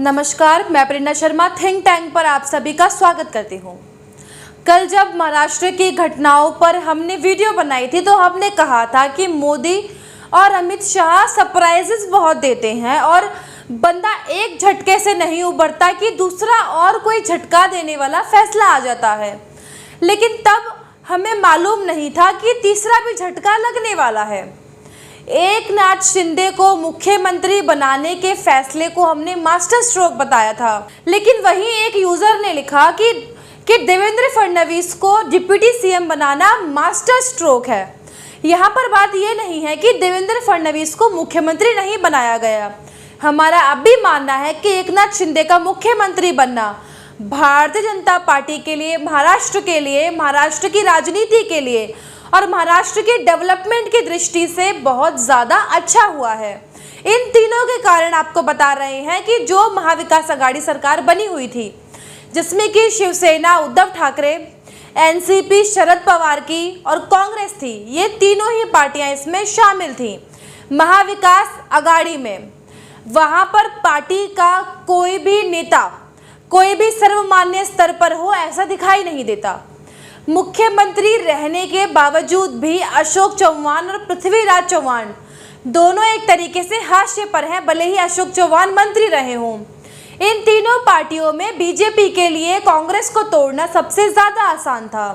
नमस्कार, मैं प्रेरणा Sharma think tank पर आप सभी का स्वागत करती हूँ। कल जब महाराष्ट्र की घटनाओं पर हमने वीडियो बनाई थी तो हमने कहा था कि मोदी और अमित शाह सरप्राइजेस बहुत देते हैं और बंदा एक झटके से नहीं उबरता कि दूसरा और कोई झटका देने वाला फैसला आ जाता है। लेकिन तब हमें मालूम नहीं था कि तीसरा भी झटका लगने वाला है। एकनाथ शिंदे को मुख्यमंत्री बनाने के फैसले को हमने मास्टर स्ट्रोक बताया था, लेकिन वहीं एक यूजर ने लिखा कि देवेंद्र फडणवीस को डिप्टी सीएम बनाना मास्टर स्ट्रोक है। यहाँ पर बात ये नहीं है कि देवेंद्र फडणवीस को मुख्यमंत्री नहीं बनाया गया। हमारा अब भी मानना है कि एकनाथ शिंदे का मुख्यमंत्री बनना भारतीय जनता पार्टी के लिए, महाराष्ट्र के लिए, महाराष्ट्र की राजनीति के लिए और महाराष्ट्र की डेवलपमेंट की दृष्टि से बहुत ज़्यादा अच्छा हुआ है। इन तीनों के कारण आपको बता रहे हैं कि जो महाविकास आघाड़ी सरकार बनी हुई थी, जिसमें कि शिवसेना उद्धव ठाकरे, एनसीपी शरद पवार की और कांग्रेस थी, ये तीनों ही पार्टियां इसमें शामिल थी महाविकास आघाड़ी में। वहां पर पार्टी का कोई भी नेता, कोई भी सर्वमान्य स्तर पर हो, ऐसा दिखाई नहीं देता। मुख्यमंत्री रहने के बावजूद भी अशोक चौहान और पृथ्वीराज चौहान दोनों एक तरीके से हाशिए पर हैं, भले ही अशोक चौहान मंत्री रहे हों। इन तीनों पार्टियों में बीजेपी के लिए कांग्रेस को तोड़ना सबसे ज़्यादा आसान था।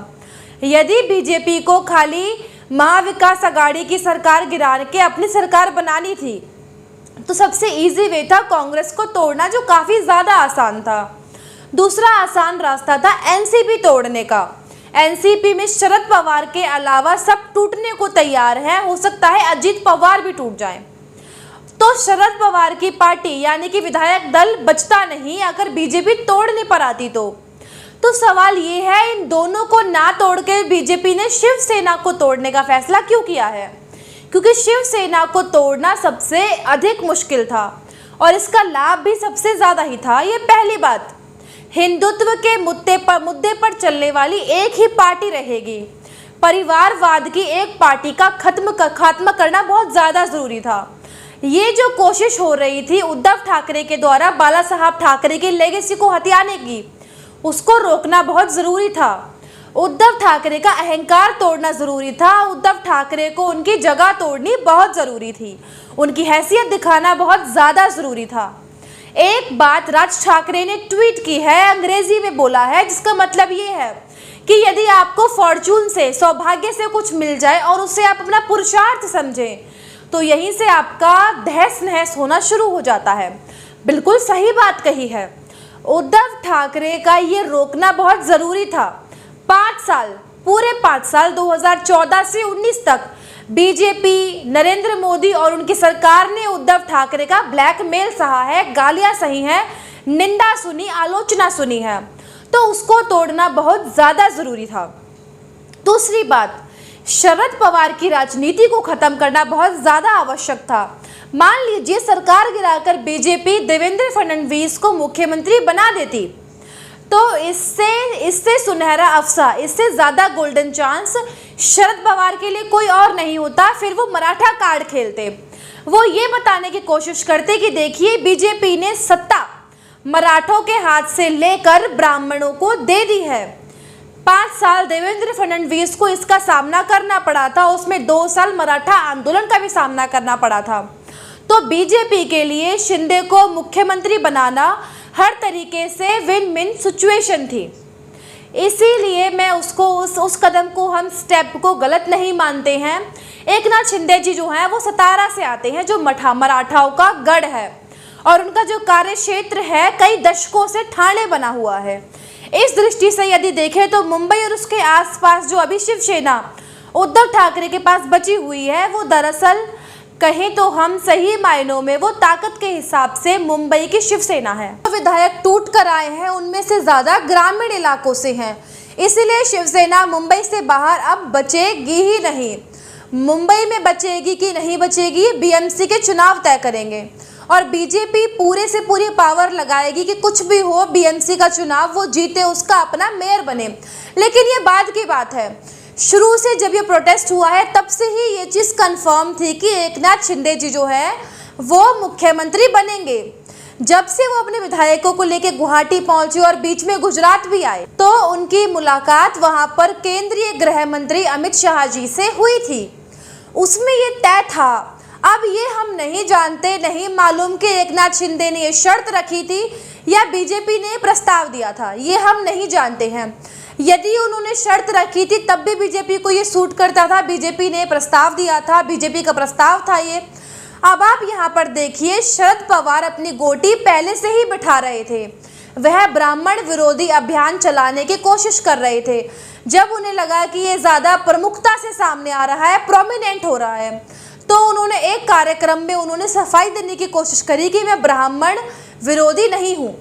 यदि बीजेपी को खाली महाविकास आघाड़ी की सरकार गिरा के अपनी सरकार बनानी थी तो सबसे इजी वे था कांग्रेस को तोड़ना, जो काफ़ी ज़्यादा आसान था। दूसरा आसान रास्ता था एनसीपी तोड़ने का। एनसीपी में शरद पवार के अलावा सब टूटने को तैयार हैं, हो सकता है अजीत पवार भी टूट जाएं। तो शरद पवार की पार्टी यानी कि विधायक दल बचता नहीं अगर बीजेपी तोड़ने पर आती तो सवाल ये है, इन दोनों को ना तोड़ के बीजेपी ने शिवसेना को तोड़ने का फैसला क्यों किया है? क्योंकि शिवसेना को तोड़ना सबसे अधिक मुश्किल था और इसका लाभ भी सबसे ज़्यादा ही था। ये पहली बात। हिंदुत्व के मुद्दे पर चलने वाली एक ही पार्टी रहेगी। परिवारवाद की एक पार्टी का खात्मा करना बहुत ज़्यादा ज़रूरी था। ये जो कोशिश हो रही थी उद्धव ठाकरे के द्वारा बाला साहब ठाकरे की लेगेसी को हथियाने की, उसको रोकना बहुत ज़रूरी था। उद्धव ठाकरे का अहंकार तोड़ना ज़रूरी था। उद्धव ठाकरे को उनकी जगह तोड़नी बहुत ज़रूरी थी। उनकी हैसियत दिखाना बहुत ज़्यादा ज़रूरी था। एक बात राज ठाकरे ने ट्वीट की है, अंग्रेजी में बोला है, जिसका मतलब ये है कि यदि आपको फॉर्चून से, सौभाग्य से कुछ मिल जाए और उसे आप अपना पुरुषार्थ समझें तो यहीं से आपका तहस नहस होना शुरू हो जाता है। बिल्कुल सही बात कही है। उद्धव ठाकरे का ये रोकना बहुत ज़रूरी था। 5 साल, पूरे 5 साल 2014 से 19 तक बीजेपी, नरेंद्र मोदी और उनकी सरकार ने उद्धव ठाकरे का ब्लैकमेल सहा है, गालियां सही हैं, निंदा सुनी, आलोचना सुनी है, तो उसको तोड़ना बहुत ज़्यादा ज़रूरी था। दूसरी बात, शरद पवार की राजनीति को ख़त्म करना बहुत ज़्यादा आवश्यक था। मान लीजिए सरकार गिराकर बीजेपी देवेंद्र फडणवीस को मुख्यमंत्री बना देती तो इससे सुनहरा अवसर, इससे ज़्यादा गोल्डन चांस शरद पवार के लिए कोई और नहीं होता। फिर वो मराठा कार्ड खेलते, वो ये बताने की कोशिश करते कि देखिए बीजेपी ने सत्ता मराठों के हाथ से लेकर ब्राह्मणों को दे दी है। 5 साल देवेंद्र फडणवीस को इसका सामना करना पड़ा था, उसमें 2 साल मराठा आंदोलन का भी सामना करना पड़ा था। तो बीजेपी के लिए शिंदे को मुख्यमंत्री बनाना हर तरीके से विन विन सिचुएशन थी। इसीलिए मैं उस कदम को, हम स्टेप को गलत नहीं मानते हैं। एकनाथ शिंदे जी जो हैं वो सतारा से आते हैं, जो मराठाओं का गढ़ है और उनका जो कार्य क्षेत्र है कई दशकों से ठाणे बना हुआ है। इस दृष्टि से यदि देखें तो मुंबई और उसके आसपास जो अभी शिवसेना उद्धव ठाकरे के पास बची हुई है, वो दरअसल कहें तो हम सही मायनों में वो ताकत के हिसाब से मुंबई की शिवसेना है। तो विधायक टूट कर आए हैं उनमें से ज़्यादा ग्रामीण इलाकों से हैं, इसलिए शिवसेना मुंबई से बाहर अब बचेगी ही नहीं। मुंबई में बचेगी कि नहीं बचेगी, बीएमसी के चुनाव तय करेंगे और बीजेपी पूरे से पूरी पावर लगाएगी कि कुछ भी हो, बीएमसी का चुनाव वो जीते, उसका अपना मेयर बने। लेकिन ये बाद की बात है। शुरू से जब ये प्रोटेस्ट हुआ है तब से ही ये चीज़ कंफर्म थी कि एकनाथ शिंदे जी जो है वो मुख्यमंत्री बनेंगे। जब से वो अपने विधायकों को लेकर गुवाहाटी पहुंचे और बीच में गुजरात भी आए, तो उनकी मुलाकात वहां पर केंद्रीय गृह मंत्री अमित शाह जी से हुई थी। उसमें ये तय था। अब ये हम नहीं जानते, नहीं मालूम कि एकनाथ शिंदे ने ये शर्त रखी थी या बीजेपी ने प्रस्ताव दिया था, ये हम नहीं जानते हैं। यदि उन्होंने शर्त रखी थी तब भी बीजेपी को ये सूट करता था, बीजेपी ने प्रस्ताव दिया था, बीजेपी का प्रस्ताव था ये। अब आप यहाँ पर देखिए, शरद पवार अपनी गोटी पहले से ही बिठा रहे थे। वह ब्राह्मण विरोधी अभियान चलाने की कोशिश कर रहे थे। जब उन्हें लगा कि ये ज़्यादा प्रमुखता से सामने आ रहा है, प्रोमिनेंट हो रहा है, तो उन्होंने एक कार्यक्रम में उन्होंने सफाई देने की कोशिश करी कि मैं ब्राह्मण विरोधी नहीं हूँ।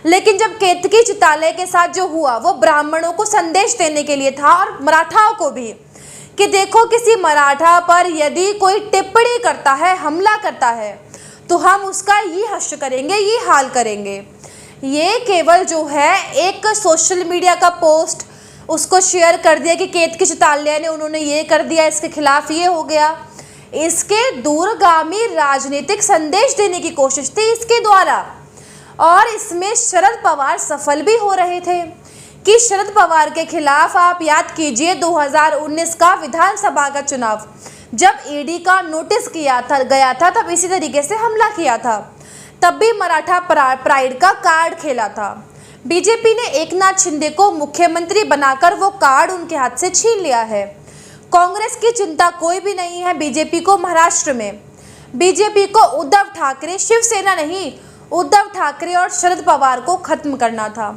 लेकिन जब केतकी चितालय के साथ जो हुआ, वो ब्राह्मणों को संदेश देने के लिए था और मराठाओं को भी, कि देखो किसी मराठा पर यदि कोई टिप्पणी करता है, हमला करता है, तो हम उसका ये हश्र करेंगे, ये हाल करेंगे। ये केवल जो है एक सोशल मीडिया का पोस्ट, उसको शेयर कर दिया कि केतकी चितालय ने उन्होंने ये कर दिया, इसके खिलाफ ये हो गया। इसके दूरगामी राजनीतिक संदेश देने की कोशिश थी इसके द्वारा, और इसमें शरद पवार सफल भी हो रहे थे। कि शरद पवार के खिलाफ आप याद कीजिए 2019 का विधानसभा का चुनाव, जब ईडी का नोटिस गया था, तब इसी तरीके से हमला किया था। तब भी मराठा प्राइड का कार्ड खेला था। बीजेपी ने एकनाथ शिंदे को मुख्यमंत्री बनाकर वो कार्ड उनके हाथ से छीन लिया है। कांग्रेस की चिंता कोई भी नहीं है बीजेपी को महाराष्ट्र में। बीजेपी को उद्धव ठाकरे, शिवसेना नहीं, उद्धव ठाकरे और शरद पवार को खत्म करना था।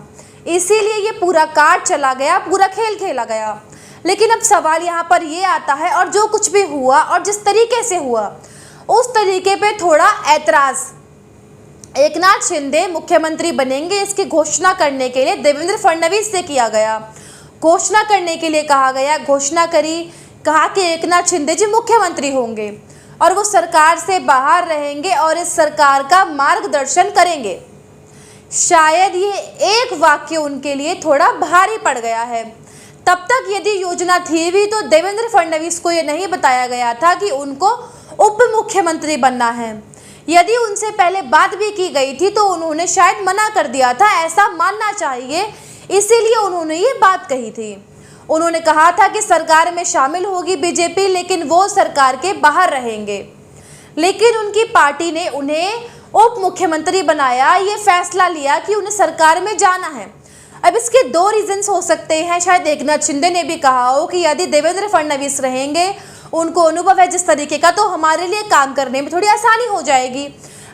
इसीलिए ये पूरा कार्ड चला गया, पूरा खेल खेला गया। लेकिन अब सवाल यहाँ पर ये आता है, और जो कुछ भी हुआ और जिस तरीके से हुआ, उस तरीके पे थोड़ा ऐतराज एकनाथ शिंदे मुख्यमंत्री बनेंगे इसकी घोषणा करने के लिए देवेंद्र फडणवीस से किया गया। घोषणा करने के लिए कहा गया, घोषणा करी, कहा कि एकनाथ शिंदे जी मुख्यमंत्री होंगे और वो सरकार से बाहर रहेंगे और इस सरकार का मार्गदर्शन करेंगे। शायद ये एक वाक्य उनके लिए थोड़ा भारी पड़ गया है। तब तक यदि योजना थी भी तो देवेंद्र फडणवीस को ये नहीं बताया गया था कि उनको उप मुख्यमंत्री बनना है। यदि उनसे पहले बात भी की गई थी तो उन्होंने शायद मना कर दिया था, ऐसा मानना चाहिए। इसीलिए उन्होंने ये बात कही थी। उन्होंने कहा था कि सरकार में शामिल होगी बीजेपी, लेकिन वो सरकार के बाहर रहेंगे। लेकिन उनकी पार्टी ने उन्हें उप मुख्यमंत्री बनाया, ये फैसला लिया कि उन्हें सरकार में जाना है। अब इसके दो रीजंस हो सकते हैं। शायद एकनाथ शिंदे ने भी कहा हो कि यदि देवेंद्र फडणवीस रहेंगे, उनको अनुभव है जिस तरीके का, तो हमारे लिए काम करने में थोड़ी आसानी हो जाएगी,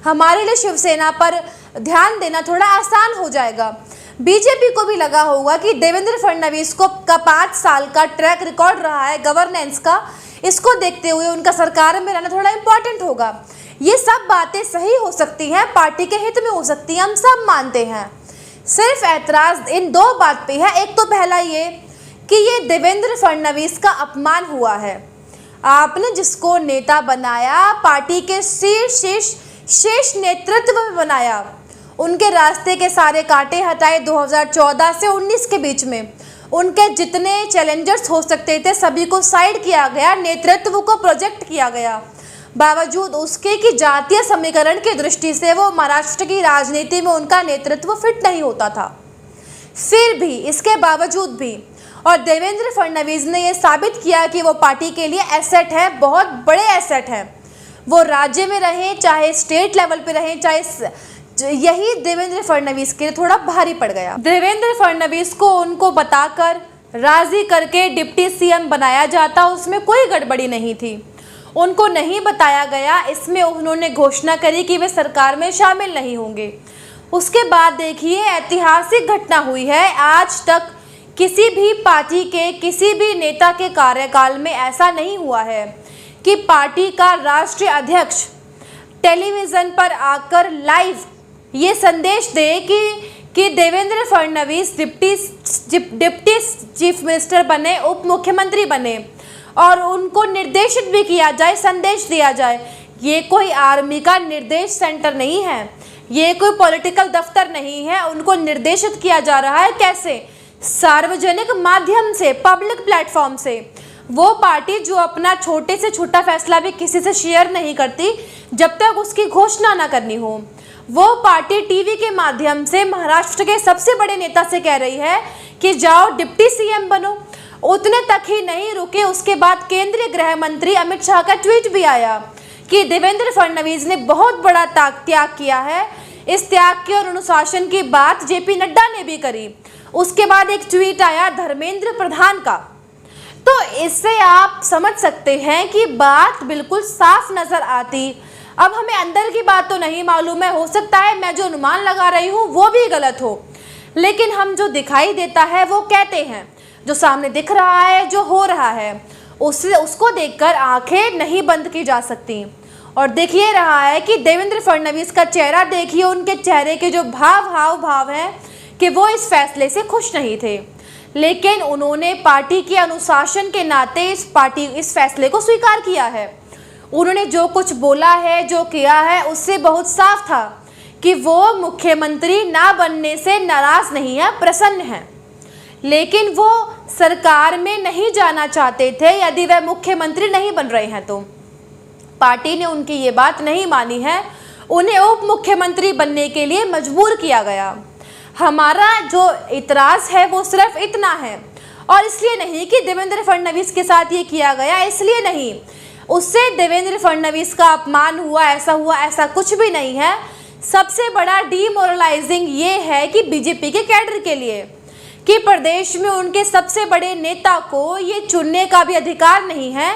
हमारे लिए शिवसेना पर ध्यान देना थोड़ा आसान हो जाएगा। बीजेपी को भी लगा होगा कि देवेंद्र फडणवीस को का 5 साल का ट्रैक रिकॉर्ड रहा है गवर्नेंस का, इसको देखते हुए उनका सरकार में रहना थोड़ा इम्पोर्टेंट होगा। ये सब बातें सही हो सकती हैं, पार्टी के हित में हो सकती हैं, हम सब मानते हैं। सिर्फ ऐतराज इन दो बात पे है। एक तो पहला ये कि ये देवेंद्र फडणवीस का अपमान हुआ है। आपने जिसको नेता बनाया, पार्टी के शीर्ष नेतृत्व में बनाया, उनके रास्ते के सारे कांटे हटाए 2014 से 19 के बीच में। उनके जितने चैलेंजर्स हो सकते थे सभी को साइड किया गया, नेतृत्व को प्रोजेक्ट किया गया। बावजूद उसके कि जातीय समीकरण की दृष्टि से वो महाराष्ट्र की राजनीति में उनका नेतृत्व फिट नहीं होता था। फिर भी, इसके बावजूद भी, और देवेंद्र फडणवीस ने यह साबित किया कि वो पार्टी के लिए एसेट है, बहुत बड़े एसेट हैं। वो राज्य में रहें, चाहे स्टेट लेवल पे रहें, चाहे यही देवेंद्र फडणवीस के लिए थोड़ा भारी पड़ गया। देवेंद्र फडणवीस को उनको बताकर राजी करके डिप्टी सीएम बनाया जाता, उसमें कोई गड़बड़ी नहीं थी। उनको नहीं बताया गया, इसमें उन्होंने घोषणा करी कि वे सरकार में शामिल नहीं होंगे। उसके बाद देखिए, ऐतिहासिक घटना हुई है। आज तक किसी भी पार्टी के किसी भी नेता के कार्यकाल में ऐसा नहीं हुआ है कि पार्टी का राष्ट्रीय अध्यक्ष टेलीविज़न पर आकर लाइव ये संदेश दे कि Devendra Fadnavis deputy chief minister बने, उप मुख्यमंत्री बने, और उनको निर्देशित भी किया जाए, संदेश दिया जाए। ये कोई आर्मी का निर्देश सेंटर नहीं है, ये कोई पॉलिटिकल दफ्तर नहीं है। उनको निर्देशित किया जा रहा है कैसे? सार्वजनिक माध्यम से, पब्लिक प्लेटफॉर्म से। वो पार्टी जो अपना छोटे से छोटा फैसला भी किसी से शेयर नहीं करती जब तक उसकी घोषणा ना करनी हो। वो पार्टी टीवी के माध्यम से महाराष्ट्र के सबसे बड़े नेता से कह रही है कि जाओ डिप्टी सीएम बनो। उतने तक ही नहीं रुके, उसके बाद केंद्रीय गृह मंत्री अमित शाह का ट्वीट भी आया कि देवेंद्र फडणवीस ने बहुत बड़ा त्याग किया है। इस त्याग की और अनुशासन की बात जेपी नड्डा ने भी करी। उसके बाद एक ट्वीट आया धर्मेंद्र प्रधान का। तो इससे आप समझ सकते हैं कि बात बिल्कुल साफ नजर आती। अब हमें अंदर की बात तो नहीं मालूम है, हो सकता है मैं जो अनुमान लगा रही हूँ वो भी गलत हो, लेकिन हम जो दिखाई देता है वो कहते हैं। जो सामने दिख रहा है, जो हो रहा है, उसको देखकर आंखें नहीं बंद की जा सकती। और देखिए रहा है कि देवेंद्र फडणवीस का चेहरा देखिए, उनके चेहरे के जो भाव हैं कि वो इस फैसले से खुश नहीं थे, लेकिन उन्होंने पार्टी के अनुशासन के नाते इस फैसले को स्वीकार किया है। उन्होंने जो कुछ बोला है, जो किया है, उससे बहुत साफ था कि वो मुख्यमंत्री ना बनने से नाराज नहीं है, प्रसन्न हैं। लेकिन वो सरकार में नहीं जाना चाहते थे यदि वह मुख्यमंत्री नहीं बन रहे हैं तो। पार्टी ने उनकी ये बात नहीं मानी है, उन्हें उप मुख्यमंत्री बनने के लिए मजबूर किया गया। हमारा जो इतराज़ है वो सिर्फ इतना है, और इसलिए नहीं कि देवेंद्र फडणवीस के साथ ये किया गया, इसलिए नहीं, उससे देवेंद्र फडणवीस का अपमान हुआ, ऐसा कुछ भी नहीं है। सबसे बड़ा डीमोरलाइजिंग ये है कि बीजेपी के कैडर के लिए कि प्रदेश में उनके सबसे बड़े नेता को ये चुनने का भी अधिकार नहीं है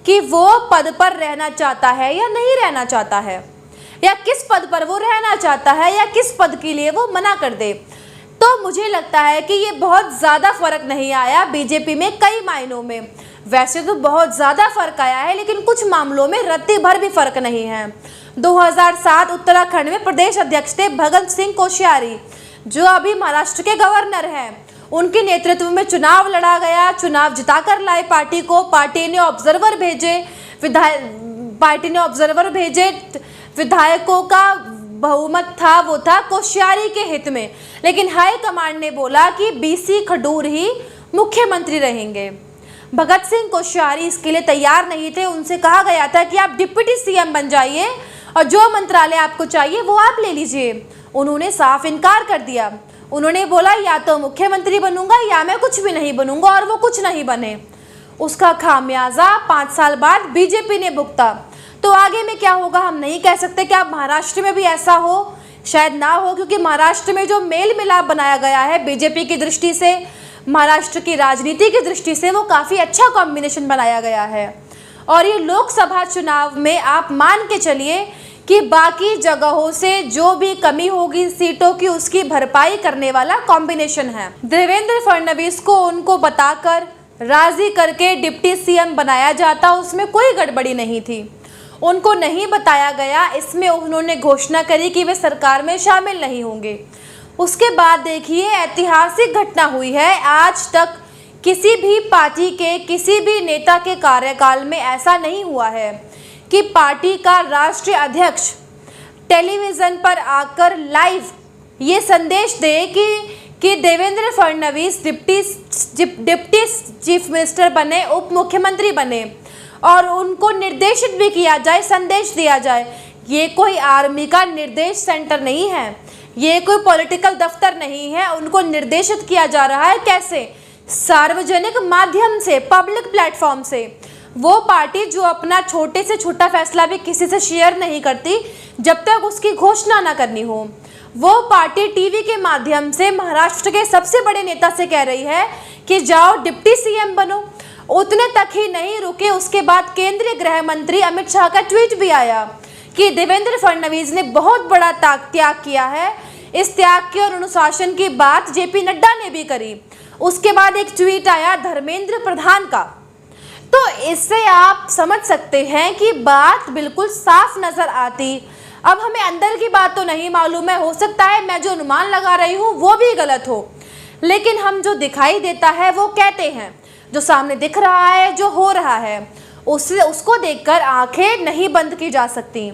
कि वो पद पर रहना चाहता है या नहीं रहना चाहता है, या किस पद पर वो रहना चाहता है, या किस पद के लिए वो मना कर दे। तो मुझे लगता है कि ये बहुत ज़्यादा फर्क नहीं आया बीजेपी में कई मायनों में। वैसे तो बहुत ज़्यादा फर्क आया है, लेकिन कुछ मामलों में रत्ती भर भी फर्क नहीं है। 2007 उत्तराखंड में प्रदेश अध्यक्ष थे भगत सिंह कोश्यारी, जो अभी महाराष्ट्र के गवर्नर हैं। उनके नेतृत्व में चुनाव लड़ा गया, चुनाव जिताकर लाए पार्टी को। पार्टी ने ऑब्जर्वर भेजे, विधायकों का बहुमत था, वो था कोश्यारी के हित में। लेकिन हाई कमांड ने बोला कि बीसी खडूर ही मुख्यमंत्री रहेंगे। भगत सिंह कोश्यारी इसके लिए तैयार नहीं थे। उनसे कहा गया था कि आप डिप्टी सीएम बन जाइए और जो मंत्रालय आपको चाहिए वो आप ले लीजिए। उन्होंने साफ इनकार कर दिया। उन्होंने बोला या तो मुख्यमंत्री बनूंगा या मैं कुछ भी नहीं बनूंगा, और वो कुछ नहीं बने। उसका खामियाजा 5 साल बाद बीजेपी ने भुगता। तो आगे में क्या होगा हम नहीं कह सकते। क्या महाराष्ट्र में भी ऐसा हो? शायद ना हो, क्योंकि महाराष्ट्र में जो मेल मिलाप बनाया गया है बीजेपी की दृष्टि से, महाराष्ट्र की राजनीति की दृष्टि से, वो काफ़ी अच्छा कॉम्बिनेशन बनाया गया है। और ये लोकसभा चुनाव में आप मान के चलिए कि बाकी जगहों से जो भी कमी होगी सीटों की, उसकी भरपाई करने वाला कॉम्बिनेशन है। देवेंद्र फडणवीस को उनको बताकर राजी करके डिप्टी सीएम बनाया जाता, उसमें कोई गड़बड़ी नहीं थी। उनको नहीं बताया गया, इसमें उन्होंने घोषणा करी कि वे सरकार में शामिल नहीं होंगे। उसके बाद देखिए ऐतिहासिक घटना हुई है। आज तक किसी भी पार्टी के किसी भी नेता के कार्यकाल में ऐसा नहीं हुआ है कि पार्टी का राष्ट्रीय अध्यक्ष टेलीविज़न पर आकर लाइव ये संदेश दे कि Devendra Fadnavis deputy chief minister बने, उप मुख्यमंत्री बने, और उनको निर्देशित भी किया जाए, संदेश दिया जाए। ये कोई आर्मी का निर्देश सेंटर नहीं है, ये कोई पॉलिटिकल दफ्तर नहीं है। उनको निर्देशित किया जा रहा है कैसे? सार्वजनिक माध्यम से, पब्लिक प्लेटफॉर्म से। वो पार्टी जो अपना छोटे से छोटा फैसला भी किसी से शेयर नहीं करती जब तक उसकी घोषणा ना करनी हो, वो पार्टी टीवी के माध्यम से महाराष्ट्र के सबसे बड़े नेता से कह रही है कि जाओ डिप्टी सीएम बनो। उतने तक ही नहीं रुके, उसके बाद केंद्रीय गृह मंत्री अमित शाह का ट्वीट भी आया कि देवेंद्र फडणवीस ने बहुत बड़ा त्याग किया है। इस त्याग की और अनुशासन की बात जेपी नड्डा ने भी करी। उसके बाद एक ट्वीट आया धर्मेंद्र प्रधान का। तो इससे आप समझ सकते हैं कि बात बिल्कुल साफ नजर आती। अब हमें अंदर की बात तो नहीं मालूम है, हो सकता है मैं जो अनुमान लगा रही हूँ वो भी गलत हो, लेकिन हम जो दिखाई देता है वो कहते हैं। जो सामने दिख रहा है, जो हो रहा है, उसको देखकर आंखें नहीं बंद की जा सकती।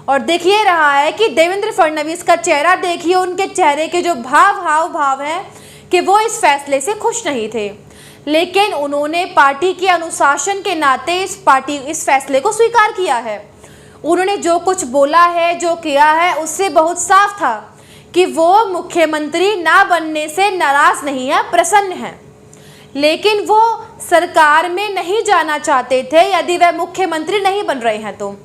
और देखिए रहा है कि देवेंद्र फडणवीस का चेहरा देखिए, उनके चेहरे के जो भाव हैं कि वो इस फैसले से खुश नहीं थे, लेकिन उन्होंने पार्टी के अनुशासन के नाते इस फैसले को स्वीकार किया है। उन्होंने जो कुछ बोला है, जो किया है, उससे बहुत साफ था कि वो मुख्यमंत्री ना बनने से नाराज नहीं है, प्रसन्न है। लेकिन वो सरकार में नहीं जाना चाहते थे। यदि वह मुख्यमंत्री नहीं बन रहे हैं तो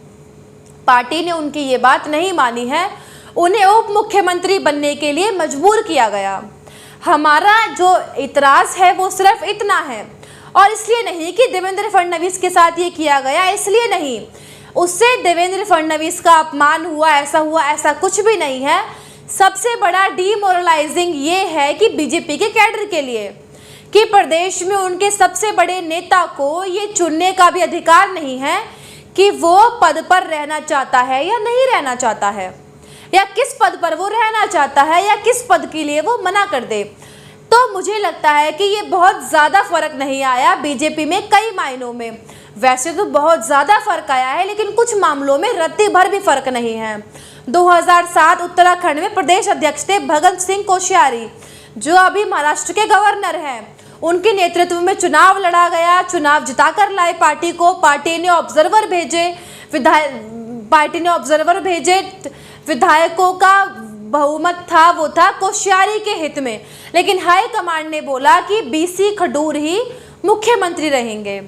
पार्टी ने उनकी ये बात नहीं मानी है, उन्हें उप मुख्यमंत्री बनने के लिए मजबूर किया गया। हमारा जो इतराज है वो सिर्फ इतना है, और इसलिए नहीं कि देवेंद्र फडणवीस के साथ ये किया गया, इसलिए नहीं, उससे देवेंद्र फडणवीस का अपमान हुआ, ऐसा कुछ भी नहीं है। सबसे बड़ा डीमोरलाइजिंग ये है कि बीजेपी के कैडर के लिए कि प्रदेश में उनके सबसे बड़े नेता को ये चुनने का भी अधिकार नहीं है कि वो पद पर रहना चाहता है या नहीं रहना चाहता है, या किस पद पर वो रहना चाहता है, या किस पद के लिए वो मना कर दे। तो मुझे लगता है कि ये बहुत ज़्यादा फर्क नहीं आया बीजेपी में कई मायनों में। वैसे तो बहुत ज़्यादा फर्क आया है, लेकिन कुछ मामलों में रत्ती भर भी फर्क नहीं है। 2007 उत्तराखंड में प्रदेश अध्यक्ष थे भगत सिंह कोश्यारी, जो अभी महाराष्ट्र के गवर्नर हैं। उनके नेतृत्व में चुनाव लड़ा गया, चुनाव जिताकर लाए पार्टी को। पार्टी ने ऑब्जर्वर भेजे, विधायकों का बहुमत था, वो था कोश्यारी के हित में। लेकिन हाईकमांड ने बोला कि BC खडूर ही मुख्यमंत्री रहेंगे।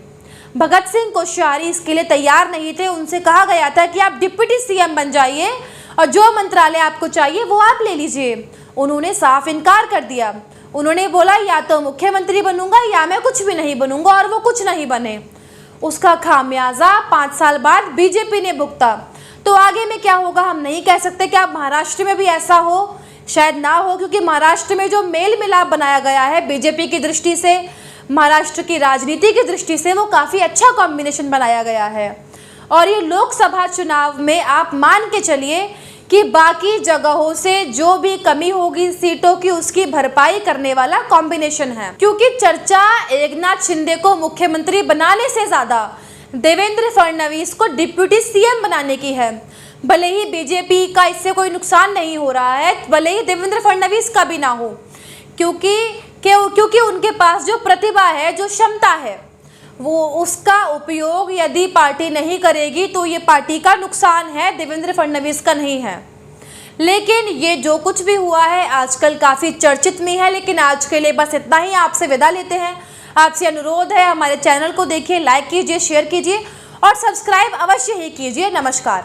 भगत सिंह कोश्यारी इसके लिए तैयार नहीं थे। उनसे कहा गया था कि आप डिप्टी CM बन जाइए और जो मंत्रालय आपको चाहिए वो आप ले लीजिए। उन्होंने साफ इनकार कर दिया। उन्होंने बोला या तो मुख्यमंत्री बनूंगा या मैं कुछ भी नहीं बनूंगा, और वो कुछ नहीं बने। उसका खामियाजा 5 साल बाद बीजेपी ने भुगता। तो आगे में क्या होगा हम नहीं कह सकते। क्या महाराष्ट्र में भी ऐसा हो? शायद ना हो, क्योंकि महाराष्ट्र में जो मेल मिलाप बनाया गया है बीजेपी की दृष्टि से, महाराष्ट्र की राजनीति की दृष्टि से, वो काफ़ी अच्छा कॉम्बिनेशन बनाया गया है। और ये लोकसभा चुनाव में आप मान के चलिए कि बाकी जगहों से जो भी कमी होगी सीटों की, उसकी भरपाई करने वाला कॉम्बिनेशन है। क्योंकि चर्चा एकनाथ शिंदे को मुख्यमंत्री बनाने से ज़्यादा देवेंद्र फडणवीस को डिप्टी CM बनाने की है। भले ही बीजेपी का इससे कोई नुकसान नहीं हो रहा है, भले ही देवेंद्र फडणवीस का भी ना हो, क्योंकि उनके पास जो प्रतिभा है, जो क्षमता है, वो उसका उपयोग यदि पार्टी नहीं करेगी तो ये पार्टी का नुकसान है, देवेंद्र फडणवीस का नहीं है। लेकिन ये जो कुछ भी हुआ है आजकल काफ़ी चर्चित में है। लेकिन आज के लिए बस इतना ही, आपसे विदा लेते हैं। आपसे अनुरोध है हमारे चैनल को देखिए, लाइक कीजिए, शेयर कीजिए और सब्सक्राइब अवश्य ही कीजिए। नमस्कार।